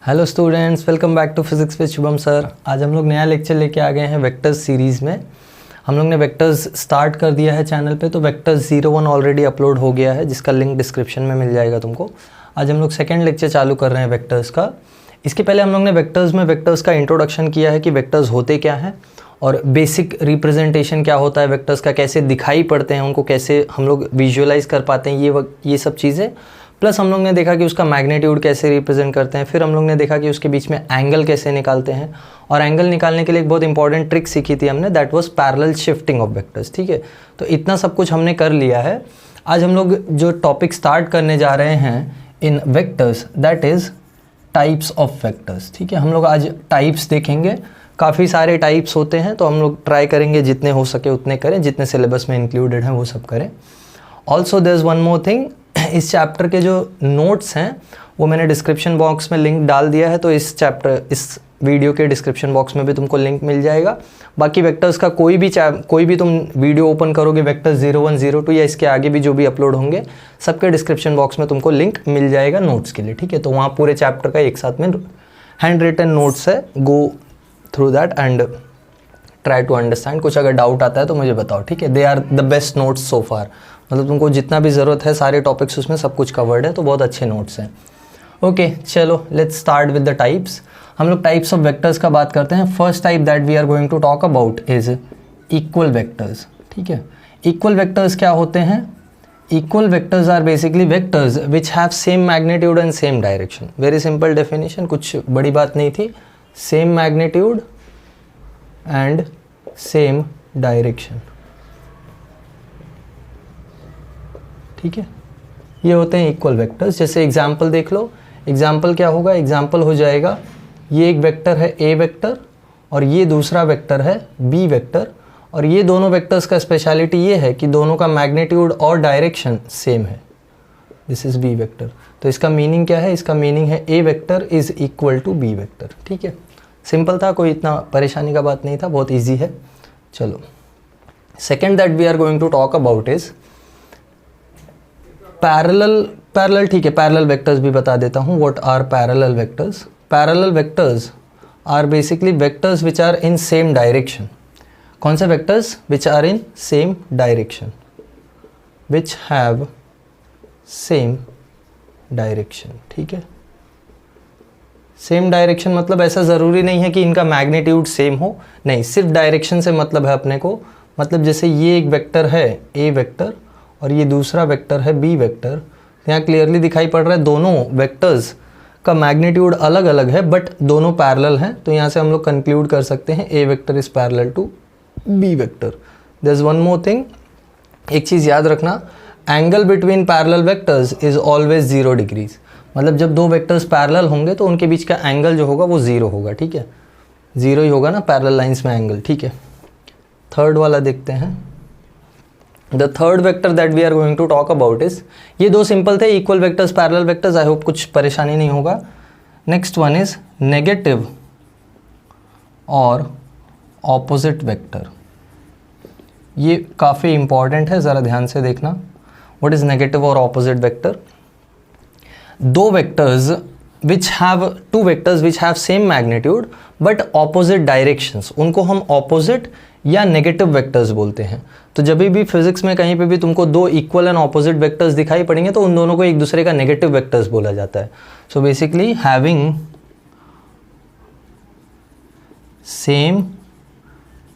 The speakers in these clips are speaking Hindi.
Hello students, welcome back to physics with Shubham sir. आज हम लोग नया लेक्चर लेके आ गए हैं वेक्टर्स सीरीज़ में। हम लोग ने वेक्टर्स स्टार्ट कर दिया है चैनल पे, तो वेक्टर्स 01 ऑलरेडी अपलोड हो गया है, जिसका लिंक डिस्क्रिप्शन में मिल जाएगा तुमको। आज हम लोग सेकेंड लेक्चर चालू कर रहे हैं वेक्टर्स का। इसके पहले हम लोग ने वेक्टर्स का इंट्रोडक्शन किया है कि वेक्टर्स होते क्या हैं और बेसिक रिप्रेजेंटेशन क्या होता है वेक्टर्स का, कैसे दिखाई पड़ते हैं, उनको कैसे हम लोग विजुअलाइज कर पाते हैं, ये सब चीज़ें। प्लस हम लोग ने देखा कि उसका मैग्नीट्यूड कैसे रिप्रेजेंट करते हैं। फिर हम लोग ने देखा कि उसके बीच में एंगल कैसे निकालते हैं, और एंगल निकालने के लिए एक बहुत इंपॉर्टेंट ट्रिक सीखी थी हमने, that was parallel shifting of vectors. ठीक है, तो इतना सब कुछ हमने कर लिया है। आज हम लोग जो टॉपिक स्टार्ट करने जा रहे हैं इन vectors, that is types of vectors. ठीक है, हम लोग आज टाइप्स देखेंगे। काफ़ी सारे टाइप्स होते हैं, तो हम लोग ट्राई करेंगे जितने हो सके उतने करें, जितने सिलेबस में इंक्लूडेड हैं वो सब करें। Also there is one more thing, इस चैप्टर के जो नोट्स हैं वो मैंने डिस्क्रिप्शन बॉक्स में लिंक डाल दिया है, तो इस वीडियो के डिस्क्रिप्शन बॉक्स में भी तुमको लिंक मिल जाएगा। बाकी वेक्टर्स का कोई भी तुम वीडियो ओपन करोगे वेक्टर्स 01, 02 या इसके आगे भी जो भी अपलोड होंगे, सबके डिस्क्रिप्शन बॉक्स में तुमको लिंक मिल जाएगा नोट्स के लिए। ठीक है, तो वहाँ पूरे चैप्टर का एक साथ में हैंड रिटन नोट्स है, go through that and try to understand. कुछ अगर डाउट आता है तो मुझे बताओ। ठीक है, they are the best notes so far, मतलब तुमको जितना भी ज़रूरत है सारे टॉपिक्स उसमें सब कुछ कवर्ड है, तो बहुत अच्छे नोट्स हैं। ओके, चलो let's start with the types. हम लोग टाइप्स ऑफ वेक्टर्स का बात करते हैं। First type that we are going to talk about is equal vectors. ठीक है, इक्वल वेक्टर्स क्या होते हैं? Equal vectors are basically vectors which have same magnitude and same direction. Very simple definition, कुछ बड़ी बात नहीं थी। Same magnitude and same direction. ठीक है, ये होते हैं इक्वल वेक्टर्स। जैसे एग्जाम्पल देख लो, एग्जाम्पल क्या होगा? एग्जाम्पल हो जाएगा, ये एक वेक्टर है ए वेक्टर और ये दूसरा वेक्टर है बी वेक्टर, और ये दोनों वेक्टर्स का स्पेशलिटी ये है कि दोनों का मैग्नीट्यूड और डायरेक्शन सेम है। This is B vector. तो इसका मीनिंग क्या है? इसका मीनिंग है A vector is equal to B vector. ठीक है, सिंपल था, कोई इतना परेशानी का बात नहीं था, बहुत ईजी है। चलो, second that we are going to talk about is parallel. ठीक है, पैरेलल वेक्टर्स भी बता देता हूँ। What are parallel vectors? Parallel vectors are basically vectors which are in same direction. कौन से vectors? Which are in same direction, which have same direction. ठीक है, सेम डायरेक्शन मतलब ऐसा ज़रूरी नहीं है कि इनका मैग्नीट्यूड सेम हो, नहीं, सिर्फ डायरेक्शन से मतलब है अपने को। मतलब जैसे ये एक वेक्टर है ए वेक्टर और ये दूसरा वेक्टर है बी वेक्टर, यहाँ क्लियरली दिखाई पड़ रहा है दोनों वेक्टर्स का मैग्नीट्यूड अलग अलग है, बट दोनों पैरेलल हैं। तो यहाँ से हम लोग कंक्लूड कर सकते हैं A vector is parallel to B vector. There is one more thing, एक चीज़ याद रखना, angle between parallel vectors is always 0 degrees. मतलब जब दो वेक्टर्स पैरेलल होंगे तो उनके बीच का एंगल जो होगा वो 0 होगा। ठीक है, 0 ही होगा ना पैरेलल लाइंस में एंगल। ठीक है, थर्ड वाला देखते हैं। The third vector that we are going to talk about is, ये दो सिंपल थे, equal vectors, parallel vectors. I hope कुछ परेशानी नहीं होगा। नेक्स्ट वन इज नेगेटिव और ऑपोजिट वेक्टर। ये काफ़ी इंपॉर्टेंट है, ज़रा ध्यान से देखना। व्हाट इज नेगेटिव और ऑपोजिट वेक्टर? दो vectors which have two vectors which have same magnitude but opposite directions, उनको हम ऑपोजिट या नेगेटिव वेक्टर्स बोलते हैं। तो जब भी फिजिक्स में कहीं पे भी तुमको दो इक्वल एंड ऑपोजिट वेक्टर्स दिखाई पड़ेंगे तो उन दोनों को एक दूसरे का नेगेटिव वेक्टर्स बोला जाता है। So basically having same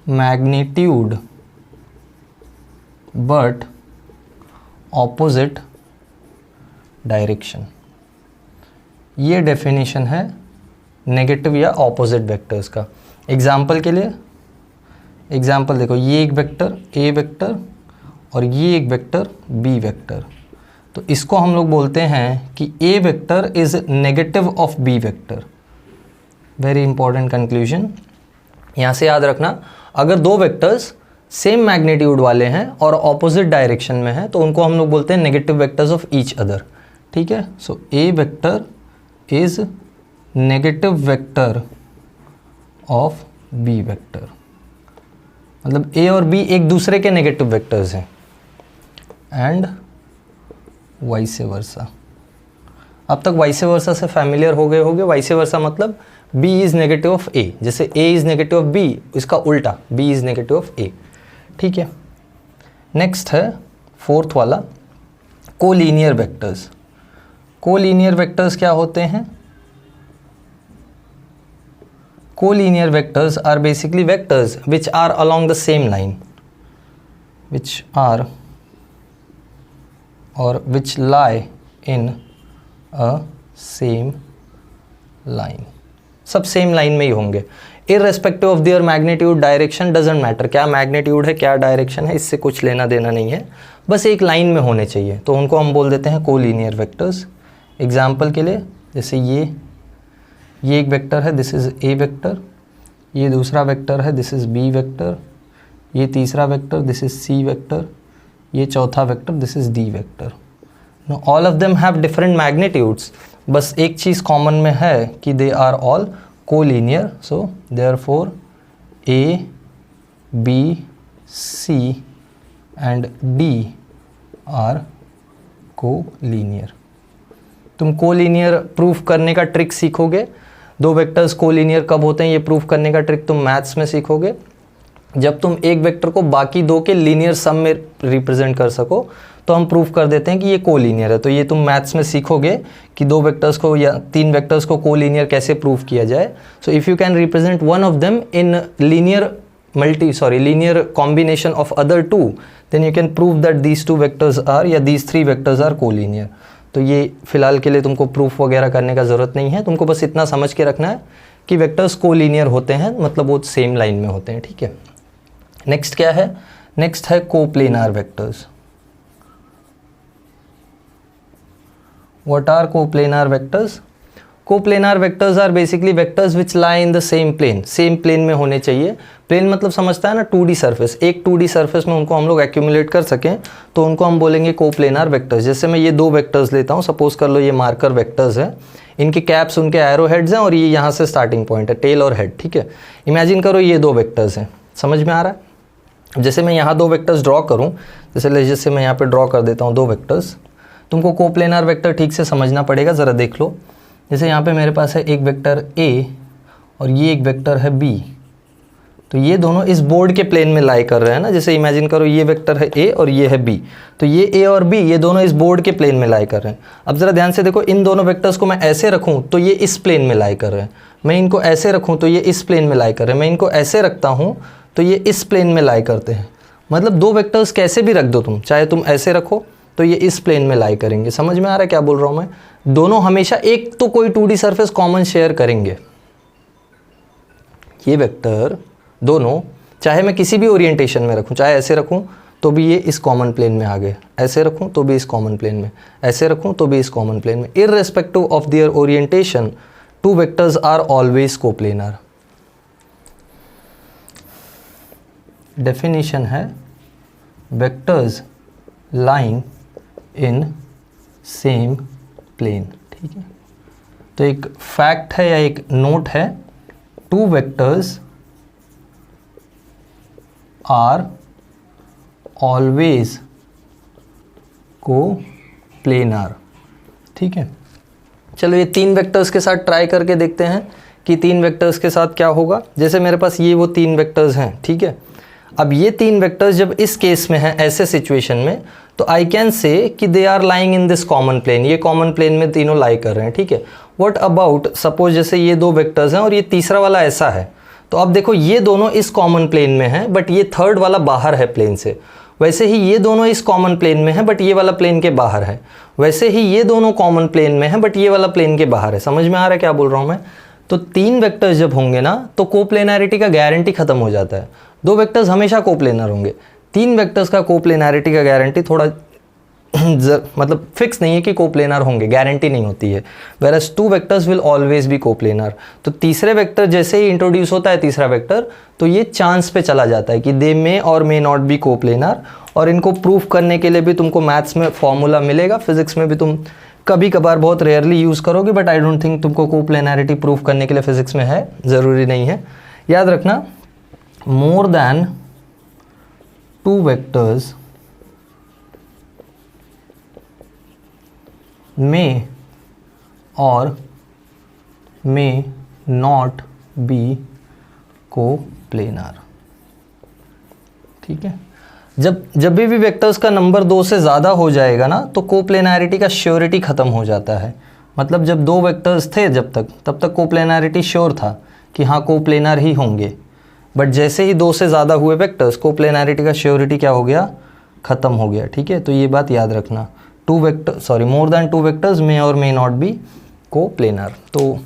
magnitude but opposite direction, ये डेफिनेशन है नेगेटिव या ऑपोजिट वेक्टर्स का। एग्जाम्पल के लिए, एग्जाम्पल देखो, ये एक वेक्टर ए वेक्टर और ये एक वेक्टर बी वेक्टर, तो इसको हम लोग बोलते हैं कि A vector is negative of B vector. Very important conclusion, यहाँ से याद रखना, अगर दो वेक्टर्स सेम मैग्नीट्यूड वाले हैं और ऑपोजिट डायरेक्शन में हैं तो उनको हम लोग बोलते हैं negative vectors of each other. ठीक है, so A vector is negative vector of B vector, मतलब ए और बी एक दूसरे के नेगेटिव वेक्टर्स हैं, एंड वाइस वर्सा। अब तक वाइस वर्सा से फैमिलियर हो गए होगे। वाइस वर्सा मतलब b is negative of a, जैसे a is negative of b, इसका उल्टा b is negative of a। ठीक है, नेक्स्ट है फोर्थ वाला कोलीनियर वेक्टर्स। कोलीनियर वेक्टर्स क्या होते हैं? Collinear vectors are basically vectors which are along the same line, which are और which lie in a same line. सब सेम लाइन में ही होंगे, irrespective of their magnitude, direction doesn't matter. क्या मैग्नीट्यूड है, क्या डायरेक्शन है, इससे कुछ लेना देना नहीं है, बस एक लाइन में होने चाहिए, तो उनको हम बोल देते हैं कोलीनियर वेक्टर्स। एग्जाम्पल के लिए जैसे ये एक वेक्टर है, दिस इज़ ए वेक्टर, ये दूसरा वेक्टर है, दिस इज़ बी वेक्टर, ये तीसरा वेक्टर, दिस इज़ सी वेक्टर, ये चौथा वेक्टर, this is D vector. No all of them have different magnitudes, बस एक चीज़ कॉमन में है कि they are all collinear, so therefore A B C and D are collinear. तुम कोलीनियर प्रूफ करने का ट्रिक सीखोगे। दो वेक्टर्स कोलीनियर कब होते हैं ये प्रूफ करने का ट्रिक तुम मैथ्स में सीखोगे, जब तुम एक वेक्टर को बाकी दो के लीनियर सम में रिप्रेजेंट कर सको तो हम प्रूफ कर देते हैं कि ये कोलीनियर है। तो ये तुम मैथ्स में सीखोगे कि दो वेक्टर्स को या तीन वेक्टर्स को कोलीनियर कैसे प्रूफ किया जाए। So if you can represent one of them in linear combination of other two, then you can prove that these two vectors are या these three vectors are collinear. तो ये फिलहाल के लिए तुमको प्रूफ वगैरह करने का ज़रूरत नहीं है, तुमको बस इतना समझ के रखना है कि वेक्टर्स कोलीनियर होते हैं, मतलब वो सेम लाइन में होते हैं। ठीक है, नेक्स्ट क्या है? नेक्स्ट है coplanar vectors. What are coplanar vectors? Coplanar vectors are basically vectors which lie in the same plane. Same plane में होने चाहिए। प्लेन मतलब समझता है ना 2D सर्फेस, एक 2D सर्फेस में उनको हम लोग एक्यूमुलेट कर सकें तो उनको हम बोलेंगे कोप्लेनार वेक्टर्स। जैसे मैं ये दो वेक्टर्स लेता हूँ, सपोज कर लो ये मार्कर वेक्टर्स है, इनके कैप्स उनके एरो हेड्स हैं और ये यहाँ से स्टार्टिंग पॉइंट है, टेल और हेड। ठीक है, इमेजिन करो ये दो वेक्टर्स हैं, समझ में आ रहा है? जैसे मैं यहाँ दो वेक्टर्स ड्रॉ करूँ, जैसे मैं यहाँ पे ड्रॉ कर देता हूँ दो वेक्टर्स, तुमको कोप्लेनार वेक्टर ठीक से समझना पड़ेगा। ज़रा देख लो, जैसे यहाँ पे मेरे पास है एक वेक्टर A और ये एक वेक्टर है B, तो ये दोनों इस बोर्ड के प्लेन में लाई कर रहे हैं ना। जैसे इमेजिन करो ये वेक्टर है A और ये है B, तो ये A और B ये दोनों इस बोर्ड के प्लेन में लाई कर रहे हैं। अब ज़रा ध्यान से देखो, इन दोनों वेक्टर्स को मैं ऐसे रखूँ तो ये इस प्लेन में लाई कर रहे हैं, मैं इनको ऐसे रखूँ तो ये इस प्लेन में लाई कर रहे हैं, मैं इनको ऐसे रखता हूँ तो ये इस प्लेन में लाई करते हैं। मतलब दो वेक्टर्स कैसे भी रख दो तुम, चाहे तुम ऐसे रखो तो ये इस प्लेन में लाई करेंगे। समझ में आ रहा है क्या बोल रहा हूँ मैं? दोनों हमेशा एक तो कोई 2D सरफेस कॉमन शेयर करेंगे। ये वेक्टर दोनों, चाहे मैं किसी भी ओरिएंटेशन में रखूँ, चाहे ऐसे रखूँ तो भी ये इस कॉमन प्लेन में आ गए, ऐसे रखूँ तो भी इस कॉमन प्लेन में, ऐसे रखूँ तो भी इस कॉमन प्लेन में। Irrespective of their orientation, two vectors are always coplanar. Definition है vectors lying in same plane. ठीक है, तो एक फैक्ट है या एक नोट है, two vectors are always coplanar. ठीक है, चलो ये तीन वेक्टर्स के साथ ट्राई करके देखते हैं कि तीन वेक्टर्स के साथ क्या होगा। जैसे मेरे पास ये वो तीन वेक्टर्स हैं, ठीक है, अब ये तीन वेक्टर्स जब इस केस में हैं, ऐसे सिचुएशन में, तो आई कैन से कि they are lying in this common plane, ये कॉमन प्लेन में तीनों लाई कर रहे हैं। ठीक है, व्हाट अबाउट सपोज जैसे ये दो वेक्टर्स हैं और ये तीसरा वाला ऐसा है, तो अब देखो ये दोनों इस कॉमन प्लेन में हैं बट ये थर्ड वाला बाहर है प्लेन से। वैसे ही ये दोनों इस कॉमन प्लेन में है बट ये वाला प्लेन के बाहर है। वैसे ही ये दोनों कॉमन प्लेन में है बट ये वाला प्लेन के बाहर है। समझ में आ रहा है क्या बोल रहा हूँ मैं? तो तीन वेक्टर्स जब होंगे ना तो कोप्लेनैरिटी का गारंटी खत्म हो जाता है। दो वेक्टर्स हमेशा कोप्लेनर होंगे, तीन वेक्टर्स का कोप्लेनैरिटी का गारंटी थोड़ा मतलब फिक्स नहीं है कि कोप्लेनर होंगे, गारंटी नहीं होती है। Whereas two vectors will always be coplanar. तो तीसरे वेक्टर जैसे ही इंट्रोड्यूस होता है तीसरा वेक्टर, तो ये चांस पे चला जाता है कि दे मे और मे नॉट बी कोप्लेनर। और इनको प्रूफ करने के लिए भी तुमको मैथ्स में फॉर्मूला मिलेगा, फिजिक्स में भी तुम कभी कभार बहुत रेयरली यूज़ करोगे, बट आई डोंट थिंक तुमको कोप्लेनैरिटी प्रूफ करने के लिए फिजिक्स में है, ज़रूरी नहीं है। याद रखना, more than two vectors may और मे नॉट बी कोप्लेनर। ठीक है, जब भी वेक्टर्स का नंबर 2 से ज़्यादा हो जाएगा ना तो कोप्लेनैरिटी का श्योरिटी ख़त्म हो जाता है। मतलब जब 2 वेक्टर्स थे तब तक कोप्लेनैरिटी श्योर था कि हाँ कोप्लेनर ही होंगे, बट जैसे ही 2 से ज़्यादा हुए वेक्टर्स कोप्लेनैरिटी का श्योरिटी क्या हो गया, ख़त्म हो गया। ठीक है, तो ये बात याद रखना, मोर देन 2 वेक्टर्स मे और मे नॉट बी कोप्लेनर। तो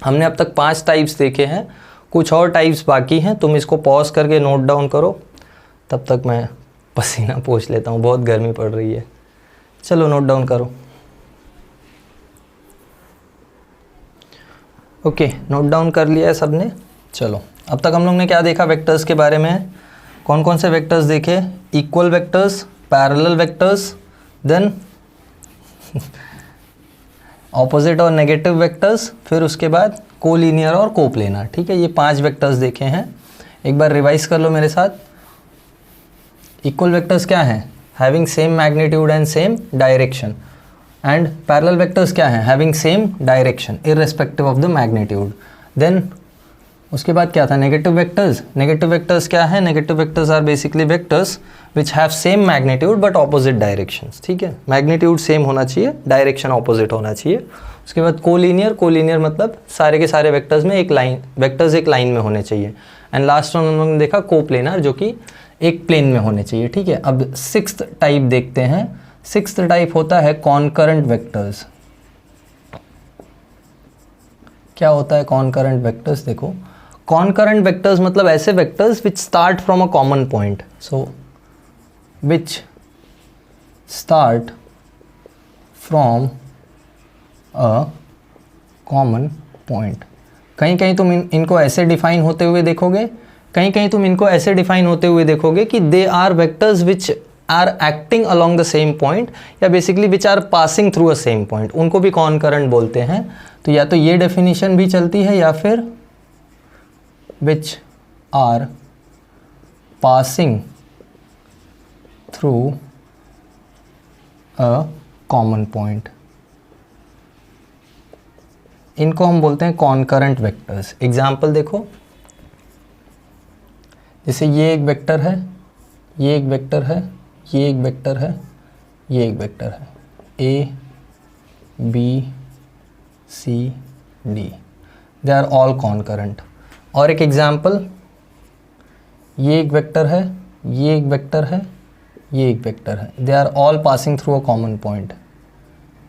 हमने अब तक 5 टाइप्स देखे हैं, कुछ और टाइप्स बाकी हैं, तुम इसको पॉज करके नोट डाउन करो, तब तक मैं पसीना पोंछ लेता हूँ, बहुत गर्मी पड़ रही है। चलो नोट डाउन करो। ओके, नोट डाउन कर लिया है सबने। चलो, अब तक हम लोग ने क्या देखा वेक्टर्स के बारे में, कौन कौन से वेक्टर्स देखे, equal vectors, parallel vectors, then opposite और नेगेटिव वेक्टर्स, फिर उसके बाद कोलिनियर और कोप्लेनर। ठीक है, ये 5 वेक्टर्स देखे हैं। एक बार रिवाइज कर लो मेरे साथ। इक्वल वेक्टर्स क्या हैं, having same magnitude and same direction, and parallel vectors क्या हैं, having same direction irrespective of the magnitude. Then उसके बाद क्या था, नेगेटिव वेक्टर्स क्या है, negative vectors are basically vectors which have same magnitude but opposite directions. ठीक है, मैग्नीट्यूड सेम होना चाहिए, डायरेक्शन ऑपोजिट होना चाहिए। उसके बाद कोलिनियर मतलब सारे के सारे वेक्टर्स में एक लाइन में होने चाहिए। एंड लास्ट वन हम लोगों ने देखा कोप्लेनर, जो कि एक प्लेन में होने चाहिए। ठीक है, अब 6th टाइप देखते हैं। 6th टाइप होता है कॉनकरेंट वेक्टर्स। क्या होता है कॉनकरेंट वेक्टर्स, देखो कॉनकरेंट वेक्टर्स मतलब ऐसे vectors which start from a common point, so which start from a common point. कहीं कहीं तुम इनको ऐसे डिफाइन होते हुए देखोगे, कहीं कहीं तुम इनको ऐसे डिफाइन होते हुए देखोगे कि they are vectors which are acting along the same point, या basically which are passing through a same point, उनको भी कॉनकरेंट बोलते हैं। तो या तो ये डेफिनेशन भी चलती है, या फिर which are passing through a common point, इनको हम बोलते हैं कॉनकरेंट वेक्टर्स। एग्जाम्पल देखो, जैसे ये एक वेक्टर है, ये एक वेक्टर है, ये एक वेक्टर है, ये एक वेक्टर है, A B C D, they are all concurrent. और एक एग्जाम्पल, ये एक वेक्टर है, ये एक वेक्टर है, ये एक वेक्टर है, they are all passing through a common point,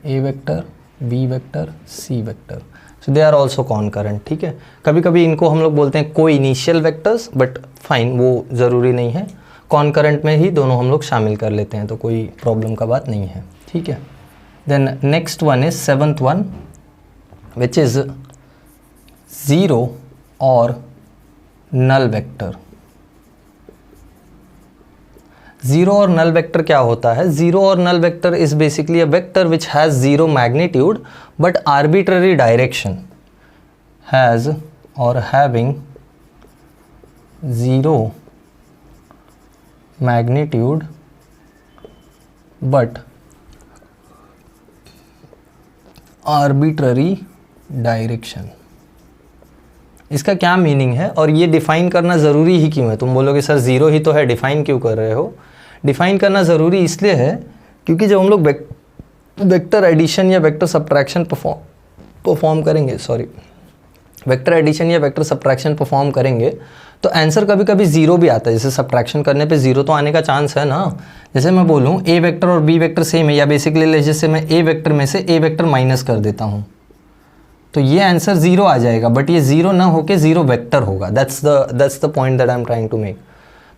A vector, B vector, C vector, so they are also concurrent. ठीक है, कभी कभी इनको हम लोग बोलते हैं को इनिशियल वेक्टर्स, बट फाइन, वो ज़रूरी नहीं है, कॉनकरेंट में ही दोनों हम लोग शामिल कर लेते हैं, तो कोई प्रॉब्लम का बात नहीं है। ठीक है, then next one is 7th one, which is zero और नल वेक्टर। ज़ीरो और नल वेक्टर क्या होता है, ज़ीरो और null vector is basically a vector which has zero magnitude but arbitrary direction, has और having zero magnitude but arbitrary direction. इसका क्या मीनिंग है और ये डिफ़ाइन करना ज़रूरी ही क्यों है? तुम बोलोगे सर ज़ीरो ही तो है, डिफ़ाइन क्यों कर रहे हो? डिफ़ाइन करना ज़रूरी इसलिए है क्योंकि जब हम लोग वेक्टर एडिशन या वेक्टर सब्ट्रैक्शन परफॉर्म करेंगे, वेक्टर एडिशन या वेक्टर सब्ट्रैक्शन परफॉर्म करेंगे तो आंसर कभी कभी ज़ीरो भी आता है। जैसे सब्ट्रैक्शन करने पे ज़ीरो तो आने का चांस है ना। जैसे मैं बोलूँ ए वेक्टर और बी वेक्टर सेम है, या बेसिकली जैसे मैं ए वेक्टर में से ए वेक्टर माइनस कर देता हूँ तो ये आंसर ज़ीरो आ जाएगा, बट ये ज़ीरो ना होके ज़ीरो वेक्टर होगा। That's the point that I am trying to make.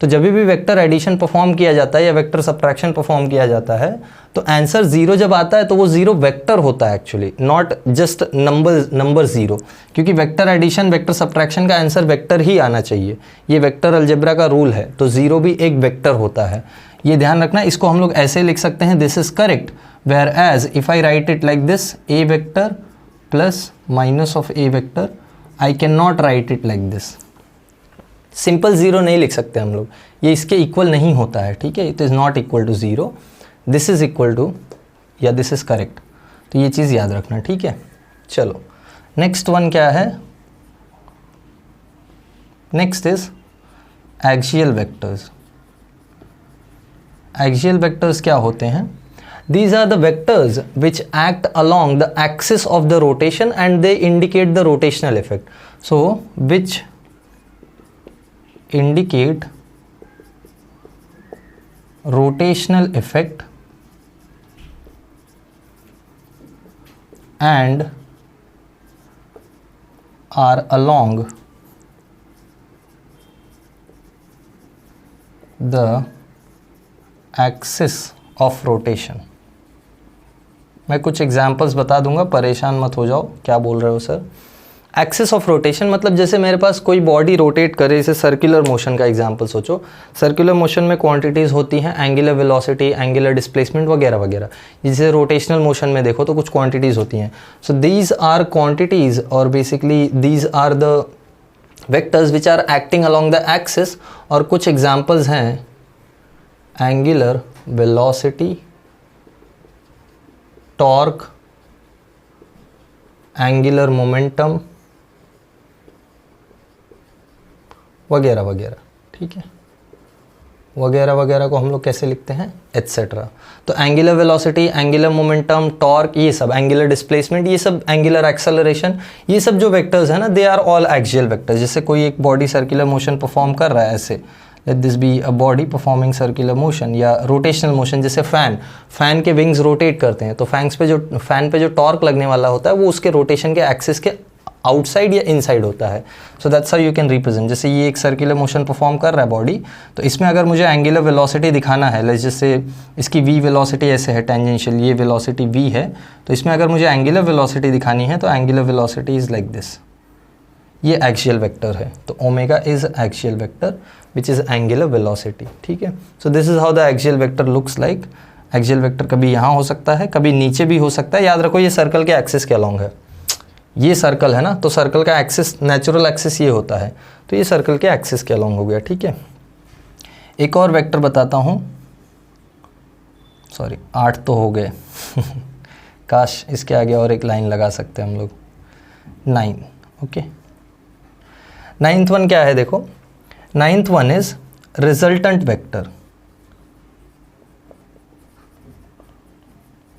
तो जब भी वेक्टर एडिशन परफॉर्म किया जाता है या वेक्टर सब्ट्रैक्शन परफॉर्म किया जाता है तो आंसर ज़ीरो जब आता है तो वो ज़ीरो वेक्टर होता है actually, not just number zero, क्योंकि वेक्टर एडिशन वेक्टर सब्ट्रैक्शन का आंसर वेक्टर ही आना चाहिए। ये वेक्टर अलजेब्रा का रूल है, तो ज़ीरो भी एक वेक्टर होता है, ये ध्यान रखना। इसको हम लोग ऐसे लिख सकते हैं, this is correct, whereas if I write it like this, A vector plus minus of A vector, I cannot write it like this. Simple zero नहीं लिख सकते हम लोग, ये इसके इक्वल नहीं होता है, ठीक है। It is not equal to zero, this is equal to या दिस इज़ करेक्ट। तो ये चीज़ याद रखना, ठीक है। चलो नेक्स्ट वन क्या है, next is axial vectors. Axial vectors क्या होते हैं? These are the vectors which act along the axis of the rotation and they indicate the rotational effect. So, which indicate rotational effect and are along the axis of rotation. मैं कुछ एग्जाम्पल्स बता दूंगा, परेशान मत हो जाओ, क्या बोल रहे हो सर। एक्सिस ऑफ रोटेशन मतलब जैसे मेरे पास कोई बॉडी रोटेट करे, जैसे सर्कुलर मोशन का एग्जांपल सोचो। सर्कुलर मोशन में क्वांटिटीज़ होती हैं, एंगुलर वेलोसिटी, एंगुलर डिस्प्लेसमेंट वगैरह वगैरह। जैसे रोटेशनल मोशन में देखो तो कुछ क्वांटिटीज़ होती हैं। सो दीज आर क्वांटिटीज़ और basically these are the vectors which are acting along the axis. और कुछ एग्जाम्पल्स हैं angular velocity, torque, angular momentum वगैरह वगैरह, ठीक है। वगैरह वगैरह को हम लोग कैसे लिखते हैं, एटसेट्रा। तो angular velocity, angular momentum, torque, ये सब, एंगुलर डिस्प्लेसमेंट, ये सब, एंगुलर एक्सेलरेशन, ये सब जो वेक्टर्स है ना, they are all axial vectors. जैसे कोई एक बॉडी सर्कुलर मोशन परफॉर्म कर रहा है ऐसे, late this be a body performing circular motion, या रोटेशनल मोशन, जैसे फैन के विंग्स रोटेट करते हैं तो फैन पे जो टॉर्क लगने वाला होता है वो उसके रोटेशन के एक्सिस के आउटसाइड या इनसाइड होता है। So that's how you can represent. जैसे ये एक सर्कुलर मोशन परफॉर्म कर रहा है बॉडी, तो इसमें अगर मुझे एंगुलर वेलोसिटी दिखाना है, जैसे इसकी v वेलोसिटी ऐसे है टेंजेंशियल, ये वेलोसिटी v है, तो इसमें अगर मुझे एंगुलर वेलोसिटी दिखानी है तो angular velocity is like this, ये एक्सियल वेक्टर है। तो omega is axial vector which is angular velocity, ठीक है। So this is how the axial vector looks like. Axial vector कभी यहाँ हो सकता है, कभी नीचे भी हो सकता है। याद रखो ये सर्कल के एक्सिस के अलॉन्ग है, ये सर्कल है ना, तो सर्कल का एक्सिस, नेचुरल एक्सिस ये होता है, तो ये सर्कल के एक्सिस के अलॉन्ग हो गया, ठीक है। एक और वेक्टर बताता हूँ, सॉरी 8 तो हो गए काश इसके आगे और एक लाइन लगा सकते हैं हम लोग, 9, ओके। 9th वन क्या है देखो, 9th one is resultant vector.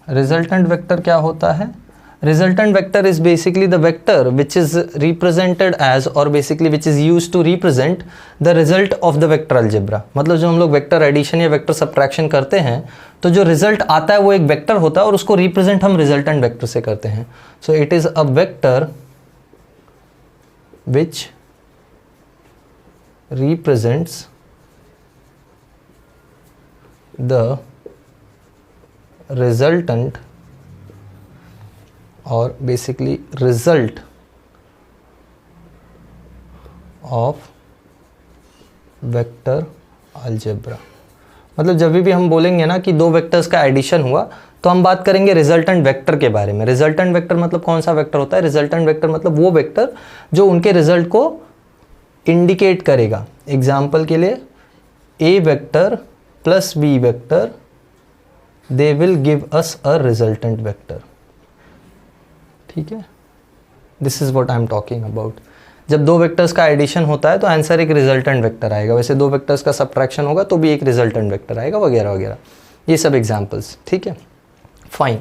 Resultant vector क्या होता है? Resultant vector is basically the vector which is represented as, or basically which is used to represent the result of the vector algebra। मतलब जो हम लोग वेक्टर एडिशन या वेक्टर सब्ट्रैक्शन करते हैं तो जो रिजल्ट आता है वो एक वेक्टर होता है और उसको रिप्रेजेंट हम रिजल्टेंट वेक्टर से करते हैं। सो it is a vector which represents the resultant और basically result of vector algebra. मतलब जब भी हम बोलेंगे ना कि दो वेक्टर्स का एडिशन हुआ तो हम बात करेंगे रिजल्टेंट वेक्टर के बारे में। रिजल्टेंट वेक्टर मतलब कौन सा वेक्टर होता है? रिजल्टेंट वेक्टर मतलब वो वेक्टर जो उनके रिजल्ट को इंडिकेट करेगा। एग्जाम्पल के लिए A vector plus B vector, they will give us a resultant vector, ठीक है। This is what I am talking about. जब दो वेक्टर्स का एडिशन होता है तो आंसर एक रिजल्टेंट वेक्टर आएगा, वैसे दो वेक्टर्स का सब्ट्रैक्शन होगा तो भी एक रिजल्टेंट वेक्टर आएगा, वगैरह वगैरह, ये सब एग्जांपल्स, ठीक है, फाइन।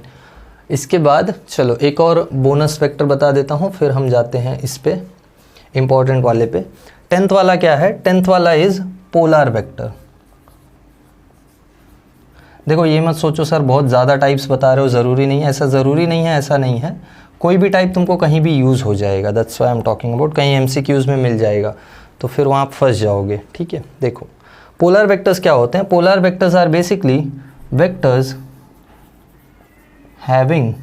इसके बाद चलो एक और बोनस वेक्टर बता देता हूँ, फिर हम जाते हैं इस पे इंपॉर्टेंट वाले पे। 10th वाला क्या है? 10th वाला इज पोलर वेक्टर। देखो ये मत सोचो सर बहुत ज़्यादा टाइप्स बता रहे हो, ज़रूरी नहीं है, ऐसा ज़रूरी नहीं है, ऐसा नहीं है, कोई भी टाइप तुमको कहीं भी यूज़ हो जाएगा। That's why I am talking about, कहीं MCQs में मिल जाएगा तो फिर वहाँ फंस जाओगे, ठीक है। देखो पोलर वेक्टर्स क्या होते हैं? Polar vectors are basically vectors having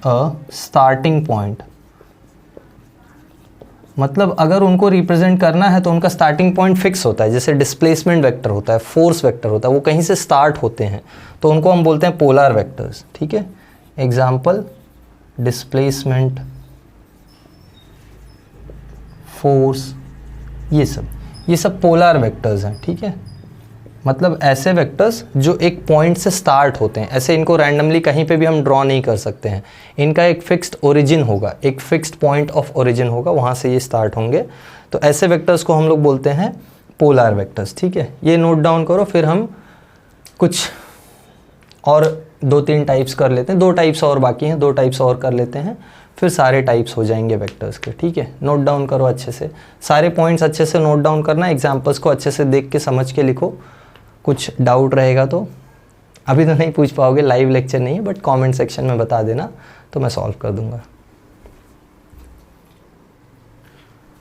a starting point. मतलब अगर उनको रिप्रेजेंट करना है तो उनका स्टार्टिंग पॉइंट फिक्स होता है। जैसे डिस्प्लेसमेंट वेक्टर होता है, फोर्स वेक्टर होता है, वो कहीं से स्टार्ट होते हैं तो उनको हम बोलते हैं पोलर वेक्टर्स, ठीक है। एग्जाम्पल डिस्प्लेसमेंट, फोर्स, ये सब पोलर वेक्टर्स हैं, ठीक है। मतलब ऐसे वेक्टर्स जो एक पॉइंट से स्टार्ट होते हैं, ऐसे इनको रैंडमली कहीं पे भी हम ड्रॉ नहीं कर सकते हैं, इनका एक फिक्स्ड ओरिजिन होगा, एक फिक्स्ड पॉइंट ऑफ ओरिजिन होगा, वहाँ से ये स्टार्ट होंगे। तो ऐसे वेक्टर्स को हम लोग बोलते हैं पोलर वेक्टर्स। ठीक है, ये नोट डाउन करो, फिर हम कुछ और 2-3 टाइप्स कर लेते हैं, 2 टाइप्स और बाकी हैं, 2 टाइप्स और कर लेते हैं, फिर सारे टाइप्स हो जाएंगे वेक्टर्स के। ठीक है, नोट डाउन करो अच्छे से, सारे पॉइंट्स अच्छे से नोट डाउन करना, एग्जाम्पल्स को अच्छे से देख के समझ के लिखो। कुछ डाउट रहेगा तो अभी तो नहीं पूछ पाओगे, लाइव लेक्चर नहीं है, बट कमेंट सेक्शन में बता देना तो मैं सॉल्व कर दूंगा।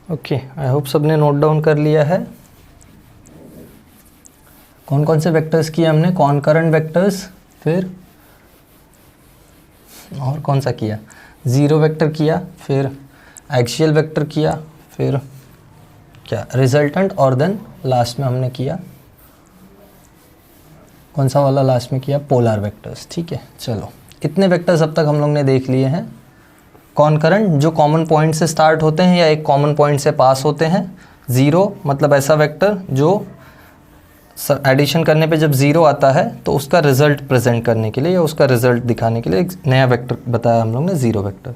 ओके, आई होप सबने नोट डाउन कर लिया है। कौन कौन से वेक्टर्स किए हमने? कॉनकरेंट वेक्टर्स, फिर और कौन सा किया? ज़ीरो वेक्टर किया, फिर एक्सियल वेक्टर किया, फिर क्या रिजल्टेंट, और देन लास्ट में हमने किया कौन सा वाला लास्ट में किया? Polar vectors. ठीक है, चलो इतने वेक्टर्स अब तक हम लोग ने देख लिए हैं। कॉनकरेंट जो कॉमन पॉइंट से स्टार्ट होते हैं या एक कॉमन पॉइंट से पास होते हैं। ज़ीरो मतलब ऐसा वेक्टर जो एडिशन करने पे जब ज़ीरो आता है तो उसका रिजल्ट प्रेजेंट करने के लिए या उसका रिजल्ट दिखाने के लिए एक नया वेक्टर बताया हम लोग ने, ज़ीरो वेक्टर।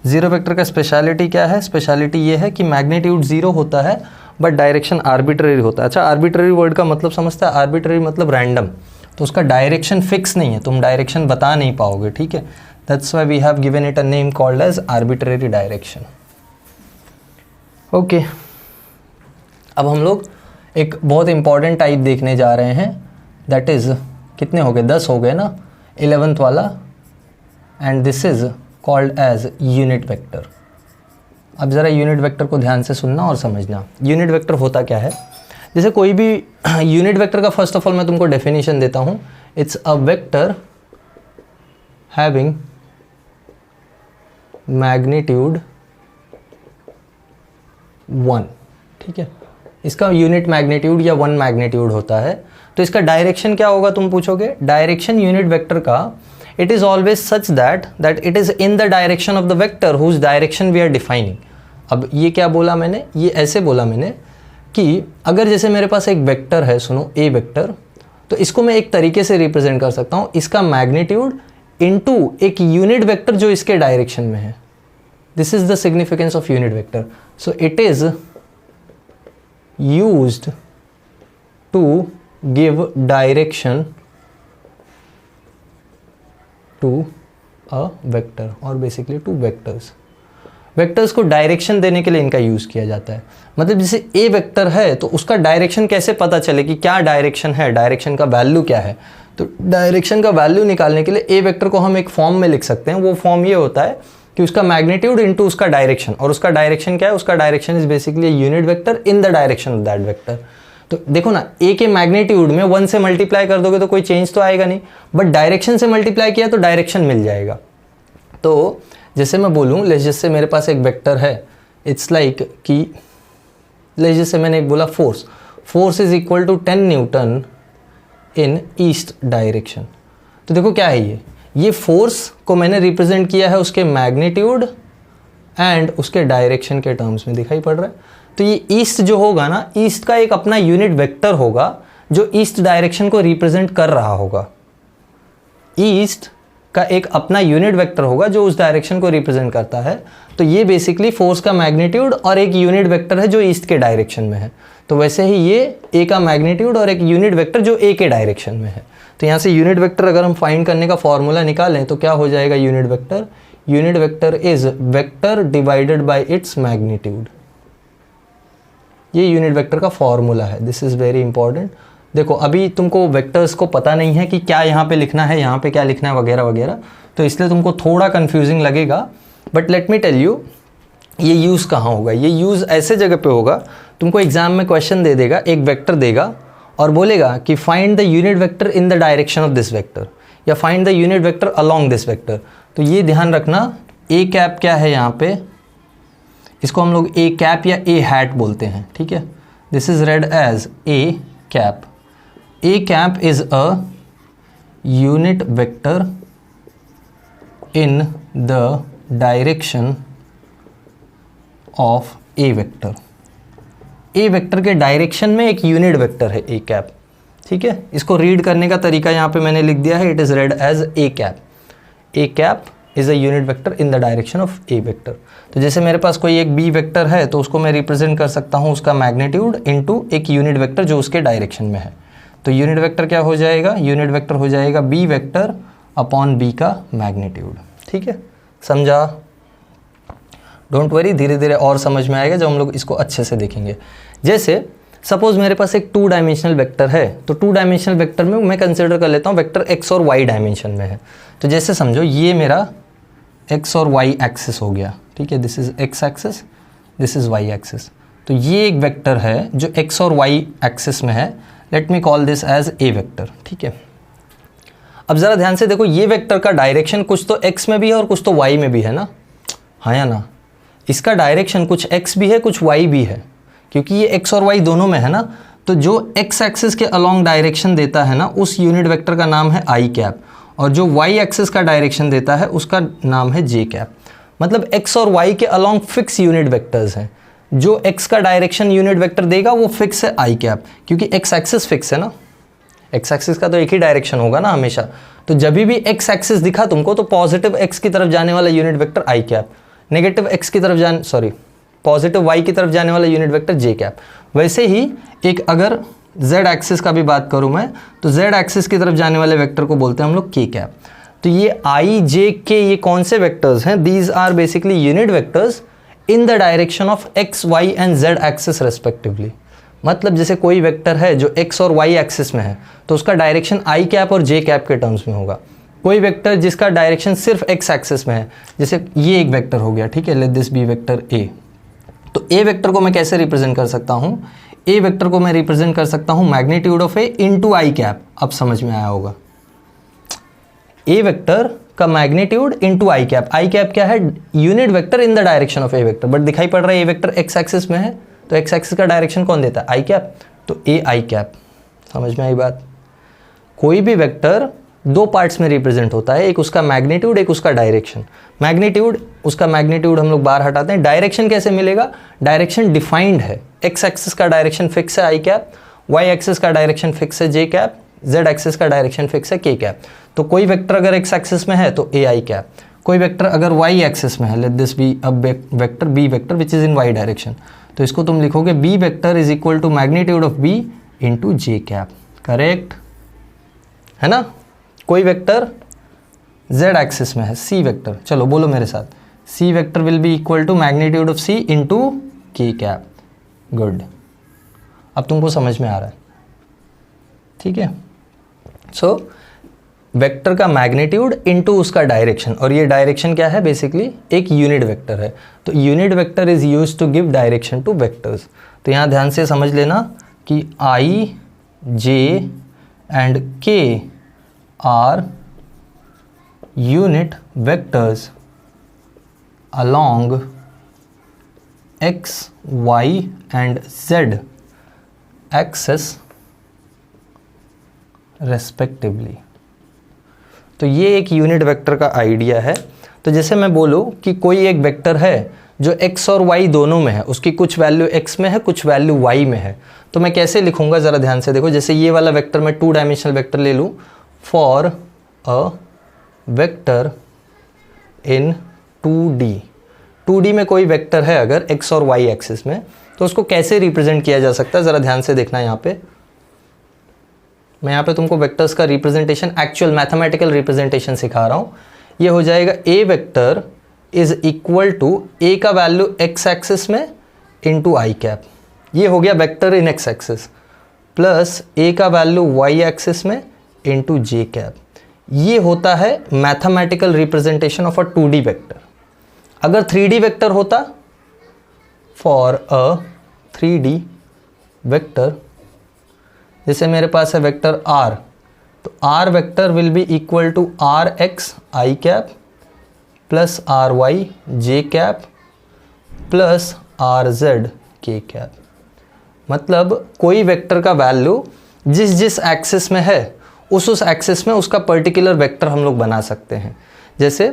ज़ीरो वेक्टर का स्पेशलिटी क्या है? स्पेशलिटी ये है कि मैग्नीट्यूड ज़ीरो होता है बट डायरेक्शन आर्बिट्रेरी होता है। अच्छा, आर्बिट्रेरी वर्ड का मतलब समझता है? आर्बिट्रेरी मतलब रैंडम, तो उसका डायरेक्शन फिक्स नहीं है, तुम डायरेक्शन बता नहीं पाओगे। ठीक है, that's why we have given it a name called as arbitrary direction. Okay, अब हम लोग एक बहुत इंपॉर्टेंट टाइप देखने जा रहे हैं, दैट इज़ कितने हो गए? 10 हो गए ना, 11th वाला, and this is called as unit vector. अब ज़रा यूनिट वेक्टर को ध्यान से सुनना और समझना। यूनिट वेक्टर होता क्या है? जैसे कोई भी यूनिट वेक्टर का फर्स्ट ऑफ ऑल मैं तुमको डेफिनेशन देता हूँ। It's a vector having magnitude 1। ठीक है, इसका यूनिट मैग्नीट्यूड या 1 मैग्नीट्यूड होता है। तो इसका डायरेक्शन क्या होगा तुम पूछोगे? डायरेक्शन यूनिट वेक्टर का it is always such that it is in the direction of the vector whose direction we are defining. अब ये क्या बोला मैंने? ये ऐसे बोला मैंने कि अगर जैसे मेरे पास एक वेक्टर है, सुनो, ए वेक्टर, तो इसको मैं एक तरीके से रिप्रेजेंट कर सकता हूँ, इसका मैग्नीट्यूड इनटू एक यूनिट वेक्टर जो इसके डायरेक्शन में है। This is the significance of unit vector. So it is used to give direction to a vector और बेसिकली टू वेक्टर्स। वेक्टर्स को डायरेक्शन देने के लिए इनका यूज़ किया जाता है। मतलब जैसे ए वेक्टर है तो उसका डायरेक्शन कैसे पता चले कि क्या डायरेक्शन है, डायरेक्शन का वैल्यू क्या है? तो डायरेक्शन का वैल्यू निकालने के लिए ए वेक्टर को हम एक फॉर्म में लिख सकते हैं। वो फॉर्म ये होता है कि उसका मैग्नीट्यूड इनटू उसका डायरेक्शन, और उसका डायरेक्शन क्या है? उसका direction is basically unit vector in the direction of that vector. तो देखो ना, ए के मैग्नीट्यूड में 1 से मल्टीप्लाई कर दोगे तो कोई चेंज तो आएगा नहीं, बट डायरेक्शन से मल्टीप्लाई किया तो डायरेक्शन मिल जाएगा। तो जैसे मैं बोलूँ, जैसे मेरे पास एक वेक्टर है, इट्स लाइक कि जैसे मैंने एक बोला force is equal to 10 newton in east direction. तो देखो क्या है, ये फोर्स को मैंने रिप्रेजेंट किया है उसके मैग्नीट्यूड एंड उसके डायरेक्शन के टर्म्स में, दिखाई पड़ रहा है? तो ये ईस्ट जो होगा ना, ईस्ट का एक अपना यूनिट वेक्टर होगा जो ईस्ट डायरेक्शन को रिप्रेजेंट कर रहा होगा। ईस्ट का एक अपना यूनिट वेक्टर होगा जो उस डायरेक्शन को रिप्रेजेंट करता है। तो ये बेसिकली फोर्स का मैग्नीट्यूड और एक यूनिट वेक्टर है जो ईस्ट के डायरेक्शन में है। तो वैसे ही ये ए का मैग्नीट्यूड और एक यूनिट वेक्टर जो ए के डायरेक्शन में है। तो यहाँ से यूनिट वेक्टर अगर हम फाइंड करने का फॉर्मूला निकालें तो क्या हो जाएगा? Unit vector, unit vector is vector divided by its magnitude. ये यूनिट वेक्टर का फॉर्मूला है। This is very important. देखो अभी तुमको वेक्टर्स को पता नहीं है कि क्या यहाँ पे लिखना है, यहाँ पे क्या लिखना है वगैरह वगैरह, तो इसलिए तुमको थोड़ा कंफ्यूजिंग लगेगा। But let me tell you, ये यूज़ कहाँ होगा? ये यूज़ ऐसे जगह पे होगा, तुमको एग्जाम में क्वेश्चन दे देगा, एक वेक्टर देगा और बोलेगा कि find the unit vector in the direction of this vector या find the unit vector along this vector. तो ये ध्यान रखना, ए कैप क्या है यहाँ पे, इसको हम लोग ए कैप या ए हैट बोलते हैं। ठीक है, this is read as A cap. A cap is a unit vector in the direction of A vector. A vector के डायरेक्शन में एक यूनिट वेक्टर है ए कैप। ठीक है, इसको रीड करने का तरीका यहाँ पे मैंने लिख दिया है, it is read as A cap. A cap is a unit vector in the direction of A vector. तो जैसे मेरे पास कोई एक बी वेक्टर है तो उसको मैं रिप्रेजेंट कर सकता हूँ उसका मैग्नीट्यूड इनटू एक यूनिट वेक्टर जो उसके डायरेक्शन में है। तो यूनिट वेक्टर क्या हो जाएगा, यूनिट वेक्टर हो जाएगा बी वेक्टर अपॉन बी का मैग्नीट्यूड। ठीक है, समझा? डोंट वरी, धीरे धीरे और समझ में आएगा जब हम लोग इसको अच्छे से देखेंगे। जैसे सपोज मेरे पास एक 2 डायमेंशनल वेक्टर है, तो 2 डायमेंशनल वेक्टर में मैं कंसिडर कर लेता हूँ वेक्टर एक्स और वाई डायमेंशन में है। तो जैसे समझो ये मेरा एक्स और वाई एक्सिस हो गया, ठीक है, this is x axis, this is why axis. तो ये एक वेक्टर है जो एक्स और वाई एक्सिस में है, let me call this as A vector. ठीक है, अब ज़रा ध्यान से देखो, ये वेक्टर का डायरेक्शन कुछ तो एक्स में भी है और कुछ तो वाई में भी है ना, हाँ या ना? इसका डायरेक्शन कुछ एक्स भी है कुछ वाई भी है, क्योंकि ये एक्स और वाई दोनों में है ना। तो जो एक्स एक्सिस के अलॉन्ग डायरेक्शन देता है ना, उस यूनिट वेक्टर का नाम है आई कैप, और जो वाई एक्सिस का डायरेक्शन देता है उसका नाम है जे कैप। मतलब एक्स और वाई के अलॉन्ग फिक्स यूनिट वेक्टर्स हैं। जो एक्स का डायरेक्शन यूनिट वेक्टर देगा वो फिक्स है आई कैप, क्योंकि एक्स एक्सिस फिक्स है ना, एक्स एक्सिस का तो एक ही डायरेक्शन होगा ना हमेशा। तो जब भी एक्स एक्सिस दिखा तुमको तो पॉजिटिव एक्स की तरफ जाने वाला यूनिट वेक्टर आई कैप, नेगेटिव एक्स की तरफ पॉजिटिव वाई की तरफ जाने वाला यूनिट वेक्टर जे कैप। वैसे ही एक अगर z एक्सिस का भी बात करूं मैं, तो z एक्सिस की तरफ जाने वाले वेक्टर को बोलते हैं हम लोग k कैप। तो ये i, j, k ये कौन से वेक्टर्स हैं? These are basically unit vectors in the direction of x, y and z axis respectively. मतलब जैसे कोई वेक्टर है जो x और y एक्सिस में है तो उसका डायरेक्शन i कैप और j कैप के टर्म्स में होगा। कोई वेक्टर जिसका डायरेक्शन सिर्फ x एक्सिस में है, जैसे ये एक वेक्टर हो गया, ठीक है, let this be vector a। तो a वेक्टर को मैं कैसे रिप्रेजेंट कर सकता हूँ? a वेक्टर को मैं रिप्रेजेंट कर सकता हूँ magnitude of a into I cap. अब समझ में आया होगा, a वेक्टर का magnitude into I cap. I cap क्या है? Unit vector in the direction of a vector, but दिखाई पड़ रहा है a वेक्टर x एक्सिस में है, तो x एक्सिस का डायरेक्शन कौन देता है? आई कैप। तो a आई कैप। समझ में आई बात? कोई भी वेक्टर 2 पार्ट्स में रिप्रेजेंट होता है, एक उसका मैग्नीट्यूड, एक उसका डायरेक्शन। मैग्नीट्यूड, उसका मैग्नीट्यूड हम लोग बाहर हटाते हैं। डायरेक्शन कैसे मिलेगा? डायरेक्शन डिफाइंड है, एक्स एक्सिस का डायरेक्शन फिक्स है आई कैप, वाई एक्सिस का डायरेक्शन फिक्स है जे कैप, जेड एक्सिस का डायरेक्शन फिक्स है के कैप। तो कोई वेक्टर अगर एक्स एक्सिस में है तो ए आई कैप, कोई वेक्टर अगर वाई एक्सिस में है, let this be a vector B vector which is in Y direction, तो इसको तुम लिखोगे B vector is equal to magnitude of B into J cap. Correct है ना? कोई वेक्टर z एक्सिस में है, सी वेक्टर, चलो बोलो मेरे साथ, C vector will be equal to magnitude of C into K cap. Good, अब तुमको समझ में आ रहा है, ठीक है। सो वेक्टर का मैग्नीट्यूड इंटू उसका डायरेक्शन, और ये डायरेक्शन क्या है? बेसिकली एक यूनिट वेक्टर है। तो unit vector is use to give direction to vectors. तो यहाँ ध्यान से समझ लेना कि I, J and K are unit vectors along x, y and z axis respectively। तो ये एक यूनिट वेक्टर का आइडिया है। तो जैसे मैं बोलूँ कि कोई एक वेक्टर है जो x और y दोनों में है, उसकी कुछ वैल्यू x में है कुछ वैल्यू y में है, तो मैं कैसे लिखूंगा ज़रा ध्यान से देखो। जैसे ये वाला वेक्टर मैं 2 डायमेंशनल वेक्टर ले लूँ, for a vector in 2D। 2D में कोई वेक्टर है अगर x और y एक्सिस में, तो उसको कैसे रिप्रेजेंट किया जा सकता है? ज़रा ध्यान से देखना। यहाँ पे मैं यहाँ पे तुमको वेक्टर्स का रिप्रेजेंटेशन, एक्चुअल मैथमेटिकल रिप्रेजेंटेशन सिखा रहा हूँ। ये हो जाएगा a vector is equal to a का वैल्यू x एक्सिस में इंटू आई कैप, ये हो गया vector in x axis, plus a का वैल्यू y एक्सिस में इंटू जे कैप। ये होता है mathematical representation of a 2D vector. अगर 3D वेक्टर होता, फॉर अ 3D वेक्टर, जैसे मेरे पास है वेक्टर r, तो r vector will be equal to R X I cap plus R Y J cap plus R Z K cap. मतलब कोई वेक्टर का वैल्यू जिस एक्सिस में है उस एक्सिस में उसका पर्टिकुलर वेक्टर हम लोग बना सकते हैं। जैसे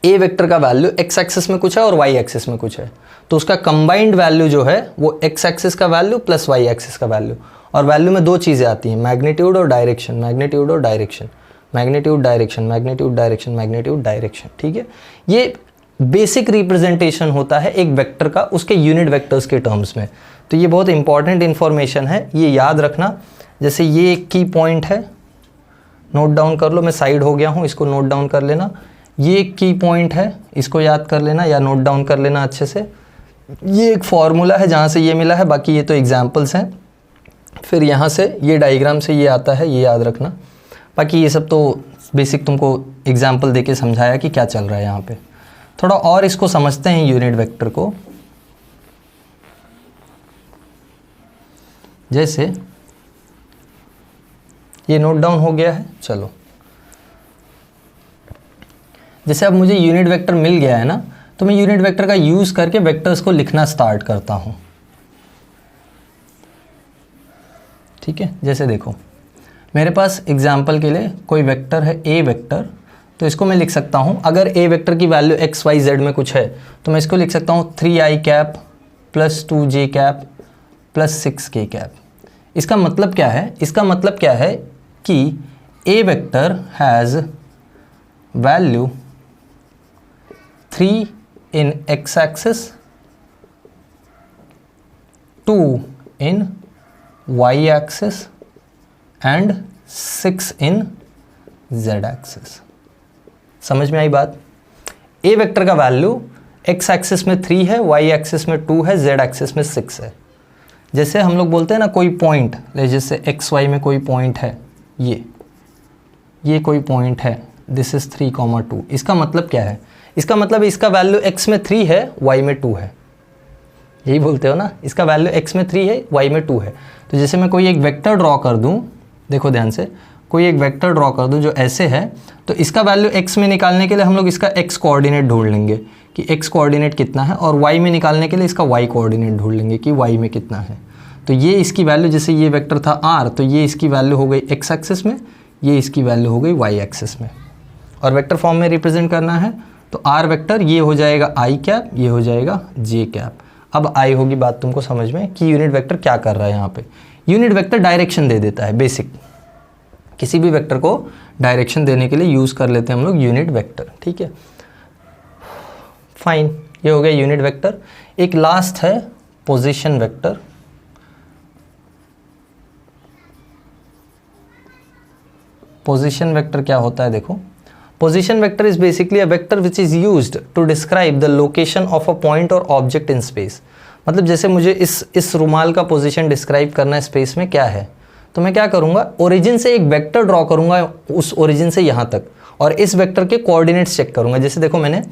ए वेक्टर का वैल्यू एक्स एक्सिस में कुछ है और वाई एक्सिस में कुछ है, तो उसका कंबाइंड वैल्यू जो है वो एक्स एक्सिस का वैल्यू प्लस वाई एक्सिस का वैल्यू, और वैल्यू में दो चीज़ें आती हैं, मैग्नीट्यूड और डायरेक्शन, मैग्नीट्यूड और direction, magnitude direction, magnitude direction, magnitude direction. ठीक है, ये बेसिक रिप्रेजेंटेशन होता है एक वेक्टर का उसके यूनिट वेक्टर्स के टर्म्स में। तो ये बहुत इंपॉर्टेंट इन्फॉर्मेशन है, ये याद रखना। जैसे ये एक की पॉइंट है, नोट डाउन कर लो, मैं साइड हो गया हूँ, इसको नोट डाउन कर लेना। ये एक की पॉइंट है, इसको याद कर लेना या नोट डाउन कर लेना अच्छे से। ये एक फॉर्मूला है जहाँ से ये मिला है, बाकी ये तो एग्जाम्पल्स हैं। फिर यहाँ से ये डायग्राम से ये आता है, ये याद रखना। बाकी ये सब तो बेसिक तुमको एग्जाम्पल देके समझाया कि क्या चल रहा है यहाँ पे। थोड़ा और इसको समझते हैं यूनिट वेक्टर को। जैसे ये नोट डाउन हो गया है, चलो जैसे अब मुझे यूनिट वेक्टर मिल गया है ना, तो मैं यूनिट वेक्टर का यूज़ करके वेक्टर्स को लिखना स्टार्ट करता हूँ। ठीक है, जैसे देखो मेरे पास एग्जाम्पल के लिए कोई वेक्टर है ए वेक्टर, तो इसको मैं लिख सकता हूँ, अगर ए वेक्टर की वैल्यू एक्स वाई जेड में कुछ है तो मैं इसको लिख सकता हूँ 3i cap plus 2j cap plus 6k cap. इसका मतलब क्या है? इसका मतलब क्या है कि A vector has value 3 in x axis, 2 in y axis and 6 in z axis। समझ में आई बात? ए वेक्टर का वैल्यू x एक्सिस में 3 है, y एक्सिस में 2 है, z एक्सिस में 6 है। जैसे हम लोग बोलते हैं ना कोई पॉइंट, जैसे x y में कोई पॉइंट है, ये कोई पॉइंट है, दिस इज 3,2। इसका मतलब क्या है? इसका मतलब इसका वैल्यू x में 3 है, y में 2 है। यही बोलते हो ना, इसका वैल्यू x में 3 है, y में 2 है। तो जैसे मैं कोई एक वेक्टर ड्रॉ कर दूं, देखो ध्यान से, कोई एक वेक्टर ड्रॉ कर दूं जो ऐसे है, तो इसका वैल्यू x में निकालने के लिए हम लोग इसका x कोऑर्डिनेट ढूंढ लेंगे कि x कोऑर्डिनेट कितना है, और y में निकालने के लिए इसका y कोऑर्डिनेट ढूंढ लेंगे कि y में कितना है। तो ये इसकी वैल्यू, जैसे ये वेक्टर था r, तो ये इसकी वैल्यू हो गई x एक्सिस में, ये इसकी वैल्यू हो गई y एक्सिस में। और वेक्टर फॉर्म में रिप्रेजेंट करना है तो r वेक्टर ये हो जाएगा i कैप, ये हो जाएगा j कैप। अब आई होगी बात तुमको समझ में कि यूनिट वेक्टर क्या कर रहा है यहाँ पे। यूनिट वेक्टर डायरेक्शन दे देता है, बेसिक किसी भी वेक्टर को डायरेक्शन देने के लिए यूज़ कर लेते हैं हम लोग यूनिट वेक्टर। ठीक है, फाइन, ये हो गया यूनिट वेक्टर। एक लास्ट है पोजीशन वेक्टर। पोजीशन वेक्टर क्या होता है? देखो, position vector is basically a vector which is used to describe the location of a point और ऑब्जेक्ट इन स्पेस। मतलब जैसे मुझे इस रुमाल का पोजीशन डिस्क्राइब करना है स्पेस में क्या है, तो मैं क्या करूँगा, ओरिजिन से एक वेक्टर ड्रॉ करूँगा, उस ओरिजिन से यहाँ तक, और इस वेक्टर के कोऑर्डिनेट्स चेक करूँगा। जैसे देखो मैंने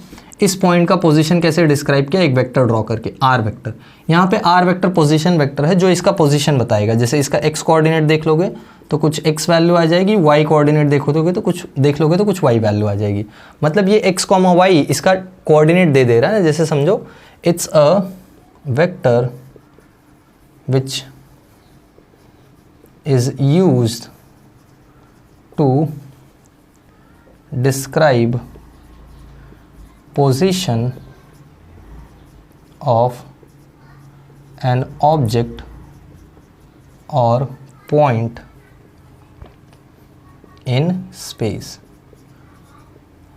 इस पॉइंट का पोजीशन कैसे डिस्क्राइब किया, एक वेक्टर ड्रॉ करके, आर वेक्टर। यहाँ पे आर वेक्टर पोजीशन वेक्टर है जो इसका पोजीशन बताएगा। जैसे इसका एक्स कोऑर्डिनेट देख लोगे तो कुछ एक्स वैल्यू आ जाएगी, वाई कोऑर्डिनेट देखोगे तो कुछ देख लोगे तो कुछ वाई वैल्यू आ जाएगी। मतलब ये एक्स कॉमा वाई इसका कोऑर्डिनेट दे दे रहा है। जैसे समझो it's a vector which is used to describe position of an object or point in space।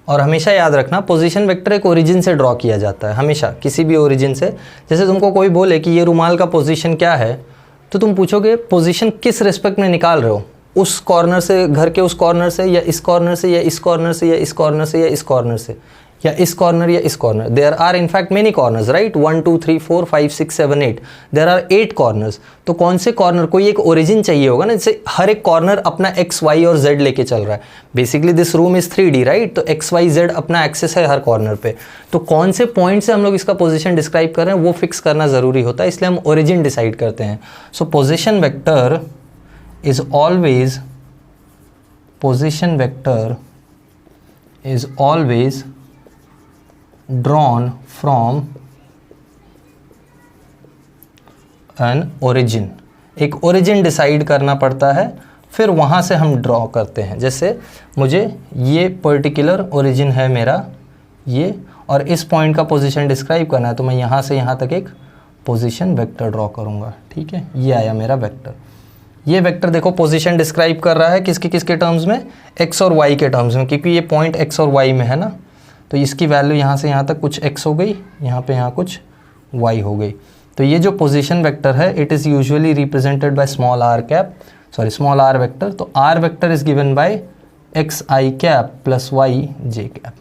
और हमेशा याद रखना, पोजीशन वेक्टर एक ओरिजिन से ड्रॉ किया जाता है, हमेशा किसी भी ओरिजिन से। जैसे तुमको कोई बोले कि ये रुमाल का पोजीशन क्या है, तो तुम पूछोगे पोजीशन किस रिस्पेक्ट में निकाल रहे हो, उस कॉर्नर से, घर के उस कॉर्नर से, या इस कॉर्नर से, या इस कॉर्नर से, या इस कॉर्नर से, या इस कॉर्नर से, या इस कॉर्नर या इस corner. There are in fact many corners, right, 1 2 3 4 5 6 7 8, there are 8 corners. तो कौन से कॉर्नर, कोई एक ओरिजिन चाहिए होगा ना, जैसे हर एक कॉर्नर अपना एक्स वाई और जेड लेके चल रहा है। Basically this room is 3D, right, तो एक्स वाई जेड अपना एक्सेस है हर कॉर्नर पे। तो कौन से पॉइंट से हम लोग इसका पोजीशन डिस्क्राइब कर रहे हैं वो फिक्स करना ज़रूरी होता है, इसलिए हम ओरिजिन डिसाइड करते हैं। सो position vector is always, position vector is always drawn from an origin। एक origin डिसाइड करना पड़ता है, फिर वहाँ से हम ड्रॉ करते हैं। जैसे मुझे ये पर्टिकुलर ओरिजिन है मेरा ये, और इस पॉइंट का पोजीशन डिस्क्राइब करना है, तो मैं यहाँ से यहाँ तक एक पोजीशन वेक्टर ड्रॉ करूँगा। ठीक है, ये आया मेरा वेक्टर। ये वेक्टर देखो पोजीशन डिस्क्राइब कर रहा है किसके किसके टर्म्स में, x और y के टर्म्स में, क्योंकि ये पॉइंट x और y में है ना, तो इसकी वैल्यू यहाँ से यहाँ तक कुछ x हो गई, यहाँ पे यहाँ कुछ y हो गई। तो ये जो पोजीशन वेक्टर है it is usually represented by small r vector. तो r vector is given by xi cap plus yj cap.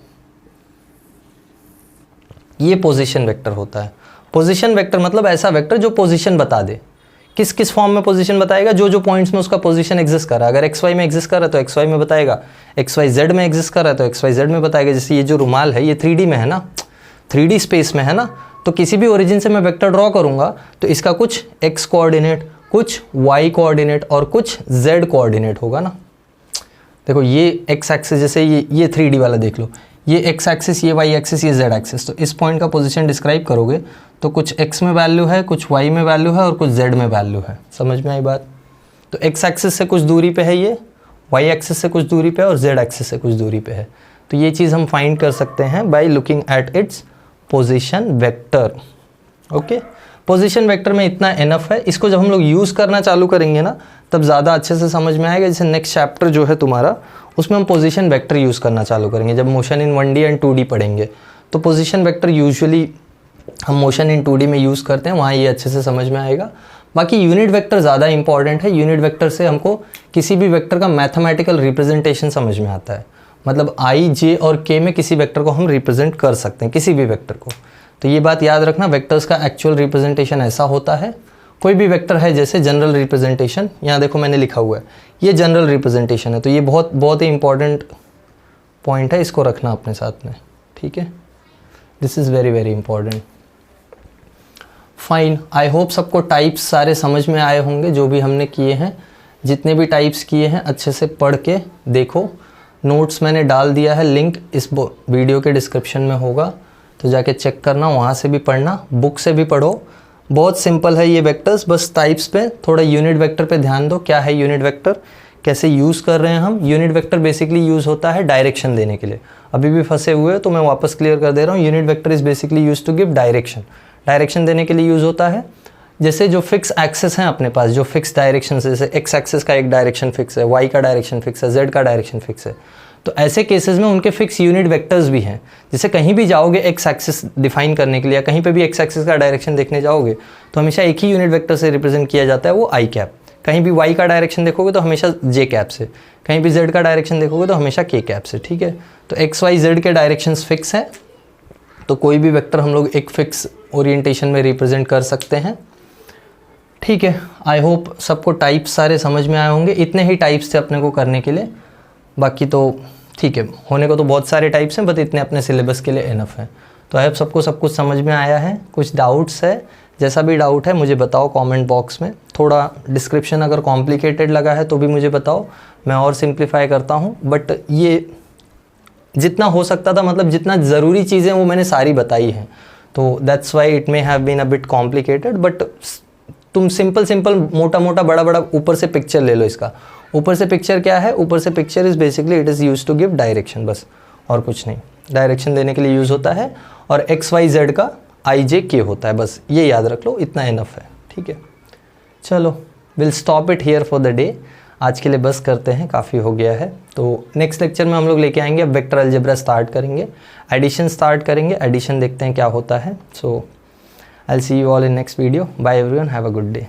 ये पोजीशन वेक्टर होता है। पोजीशन वेक्टर मतलब ऐसा वेक्टर जो पोजीशन बता दे। किस किस फॉर्म में पोजीशन बताएगा, जो जो पॉइंट्स में उसका पोजीशन एग्जिस्ट कर रहा है। अगर एक्स वाई में एग्जिस्ट कर रहा है तो एक्स वाई में बताएगा, एक्स वाई जेड में एग्जिस्ट कर रहा है तो एक्स वाई जेड में बताएगा। जैसे ये जो रुमाल है ये 3D में है ना, 3D स्पेस में है ना, तो किसी भी ओरिजिन से मैं वेक्टर ड्रॉ करूंगा तो इसका कुछ एक्स कोऑर्डिनेट, कुछ वाई कोऑर्डिनेट और कुछ जेड कोऑर्डिनेट होगा ना। देखो ये एक्स एक्सिस, जैसे ये 3D वाला देख लो, ये एक्स एक्सिस, ये वाई एक्सिस, ये जेड एक्सिस। तो इस पॉइंट का पोजीशन डिस्क्राइब करोगे तो कुछ एक्स में वैल्यू है, कुछ वाई में वैल्यू है और कुछ जेड में वैल्यू है। समझ में आई बात? तो एक्स एक्सिस से कुछ दूरी पे है ये, वाई एक्सिस से कुछ दूरी पे है और जेड एक्सिस से कुछ दूरी पे है। तो ये चीज़ हम फाइंड कर सकते हैं by looking at its position vector. Okay, position vector में इतना इनफ है। इसको जब हम लोग यूज़ करना चालू करेंगे ना तब ज़्यादा अच्छे से समझ में आएगा। जैसे नेक्स्ट चैप्टर जो है तुम्हारा उसमें हम पोजीशन वेक्टर यूज़ करना चालू करेंगे। जब motion in 1D and 2D पढ़ेंगे तो पोजीशन वेक्टर यूजुअली हम मोशन इन 2D में यूज़ करते हैं, वहाँ ये अच्छे से समझ में आएगा। बाकी यूनिट वेक्टर ज़्यादा इंपॉर्टेंट है। यूनिट वेक्टर से हमको किसी भी वेक्टर का मैथमेटिकल रिप्रेजेंटेशन समझ में आता है। मतलब i, j और k में किसी वेक्टर को हम रिप्रेजेंट कर सकते हैं, किसी भी वेक्टर को। तो ये बात याद रखना, वेक्टर्स का एक्चुअल रिप्रेजेंटेशन ऐसा होता है। कोई भी वेक्टर है जैसे जनरल रिप्रेजेंटेशन, यहाँ देखो मैंने लिखा हुआ है ये जनरल रिप्रेजेंटेशन है। तो ये बहुत ही इंपॉर्टेंट पॉइंट है, इसको रखना अपने साथ में, ठीक है। This is very very important. Fine, I hope सबको टाइप्स सारे समझ में आए होंगे जो भी हमने किए हैं। जितने भी टाइप्स किए हैं अच्छे से पढ़ के देखो। नोट्स मैंने डाल दिया है, लिंक इस वीडियो के डिस्क्रिप्शन में होगा, तो जाके चेक करना, वहाँ से भी पढ़ना, बुक से भी पढ़ो। बहुत सिंपल है ये वेक्टर्स, बस टाइप्स पे थोड़ा यूनिट वेक्टर पे ध्यान दो। क्या है यूनिट वेक्टर, कैसे यूज़ कर रहे हैं हम। यूनिट वेक्टर बेसिकली यूज़ होता है डायरेक्शन देने के लिए। अभी भी फंसे हुए हो तो मैं वापस क्लियर कर दे रहा हूँ। Unit vector is basically use to give direction. Direction देने के लिए यूज़ होता है। जैसे जो फिक्स एक्सेस हैं अपने पास, जो फिक्स डायरेक्शन है, जैसे एक्स एक्सेस का एक डायरेक्शन फिक्स है, वाई का डायरेक्शन फिक्स है, जेड का डायरेक्शन फिक्स है, तो ऐसे केसेस में उनके फिक्स यूनिट वेक्टर्स भी हैं। जैसे कहीं भी जाओगे एक्स एक्सिस डिफाइन करने के लिए, कहीं पे भी एक्स एक्सिस का डायरेक्शन देखने जाओगे तो हमेशा एक ही यूनिट वेक्टर से रिप्रेजेंट किया जाता है, वो आई कैप। कहीं भी वाई का डायरेक्शन देखोगे तो हमेशा जे कैप से, कहीं भी जेड का डायरेक्शन देखोगे तो हमेशा के कैप से, ठीक है। तो एक्स वाई जेड के डायरेक्शंस फिक्स हैं, तो कोई भी वेक्टर हम लोग एक फिक्स ओरिएंटेशन में रिप्रेजेंट कर सकते हैं, ठीक है। आई होप सबको टाइप्स सारे समझ में आए होंगे। इतने ही टाइप्स थे अपने को करने के लिए, बाकी तो ठीक है, होने को तो बहुत सारे टाइप्स हैं, बट इतने अपने सिलेबस के लिए इनफ है। तो आई होप सबको सब कुछ समझ में आया है। कुछ डाउट्स है, जैसा भी डाउट है मुझे बताओ कमेंट बॉक्स में। थोड़ा डिस्क्रिप्शन अगर कॉम्प्लिकेटेड लगा है तो भी मुझे बताओ, मैं और सिंप्लीफाई करता हूँ। बट ये जितना हो सकता था, मतलब जितना ज़रूरी चीज़ें वो मैंने सारी बताई हैं, तो that's why it may have been a bit complicated. But तुम सिंपल मोटा मोटा बड़ा बड़ा ऊपर से पिक्चर ले लो इसका। ऊपर से पिक्चर क्या है, ऊपर से picture is basically it is use to give direction, बस और कुछ नहीं। डायरेक्शन देने के लिए यूज़ होता है, और एक्स वाई जेड का आई जे के होता है, बस ये याद रख लो, इतना इनफ है, ठीक है। चलो will stop it here for the day. आज के लिए बस करते हैं, काफ़ी हो गया है। तो नेक्स्ट लेक्चर में हम लोग लेके आएंगे, अब वेक्टर अलजेब्रा स्टार्ट करेंगे, एडिशन स्टार्ट करेंगे। एडिशन देखते हैं क्या होता है। So I will see you all in next video. Bye everyone, have a good day.